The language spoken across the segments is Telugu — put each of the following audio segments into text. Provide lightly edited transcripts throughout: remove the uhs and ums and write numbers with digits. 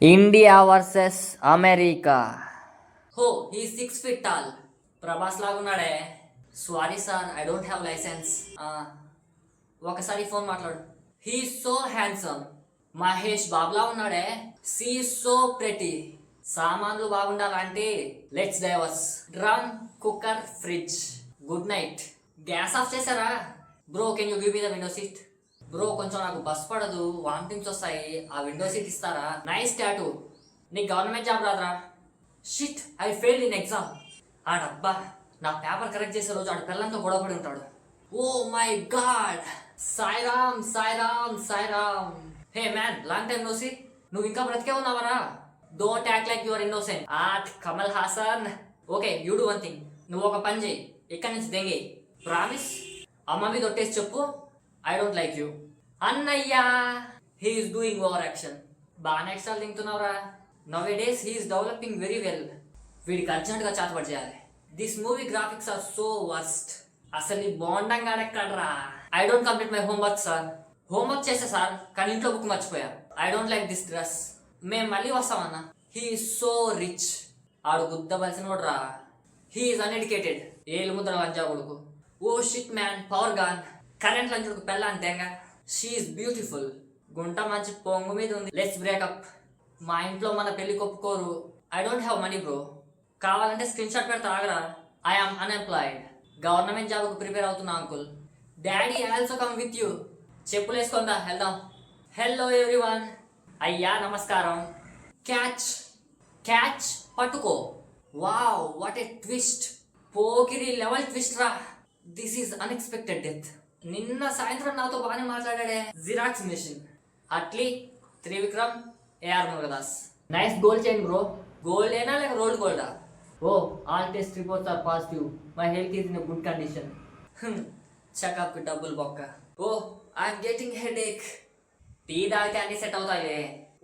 India versus America. Oh he 6 feet tall. Prabhas లాగున్నాడే. Sorry sir, I don't have licence. ఒకసారి ఫోన్ మాట్లాడు. He so handsome. మహేష్ బాబులా ఉన్నాడే. She so pretty. సామాన్లు బాగుండాలంటే let's divorce. Drum, cooker, fridge. Good night. Gas off చేశారా? Bro can you give me the window seat? Bro కొంచెం నాకు బస్ పడదు, వామిటింగ్స్ వస్తాయి, ఆ విండో సీట్ ఇస్తారా? Nice tattoo. నీకు గవర్నమెంట్ జాబ్ రాదురా? Shit, I failed in exam. ఆడబ్బా, నా పేపర్ కరెక్ట్ చేసే రోజు ఆడ పిల్లలతో గొడవపడి ఉంటాడు. Oh my god. Sairam Sairam Sairam. Hey man, long time no see. నువ్వు ఇంకా బ్రతికే ఉన్నావరా? Don't act like your innocent. Kamal Haasan. Okay, you do one thing. నువ్వు ఒక పని చేయి, ఇక్కడి నుంచి దెంగే. ప్రామిస్? అమ్మ మీద ఒట్టేసి చెప్పు, ఐ డోంట్ లైక్ యూ. అన్నయ్యా, హీఈస్ డూయింగ్ ఓవర్ యాక్షన్. బాగానే ఎక్స్ట్రాలు తింటున్నావురా. Nowadays he's developing very well. వీడికి అర్జెంట్గా చేతపడి చేయాలి. This movie graphics are so worst. అసలు నీ బాండంగా ఎక్కడరా? I don't complete my homework sir. Homework చేసా సార్, కానీ ఇంట్లో బుక్ మర్చిపోయా. I don't like this dress. మేము మళ్ళీ వస్తామన్నా. He's so rich. ఆడు గుద్దవలసిన కూడా రా. He's uneducated. ఏలు ముద్ర లంచా కొడుకు. Oh shit man, power gone. Current లంచుడుకు పెళ్ళ అంతేగా. She's beautiful. గుంట మంచి పొంగు మీద ఉంది. Let's breakup. మా ఇంట్లో మన పెళ్లి కొప్పుకోరు. I don't have money bro. కావాలంటే స్క్రీన్ షాట్ పెడతా, ఆగరా. I am unemployed. గవర్నమెంట్ జాబ్కు ప్రిపేర్ అవుతున్నా uncle. Daddy also come with you. చెప్పులు వేసుకుందా, వెళ్దాం. Hello everyone. అయ్యా నమస్కారం. క్యాచ్. క్యాచ్, పట్టుకో. Wow, what a twist. Pokiri level twist రా. This is unexpected death. నిన్న సాయంత్రం నాతో బాగానే మాట్లాడాడే. Xerox machine. Atlee, Trivikram, AR Murugadoss. Nice gold chain bro. Gold ఏనా లేక రోల్డ్ గోల్డా? Oh, all test reports are positive. My health is in good condition. Checkup కి డబ్బులు బొక్క. Oh, I'm getting headache. Tea తాగితే అన్ని సెట్ అవుతాయిలే.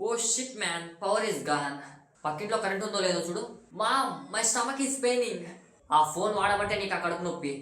Oh shit man, power is gone. పక్కింట్లో కరెంట్ ఉందో లేదో చూడు. My stomach is paining. ఆ ఫోన్ వాడబట్టే నీకు ఆ కడుపు నొప్పి.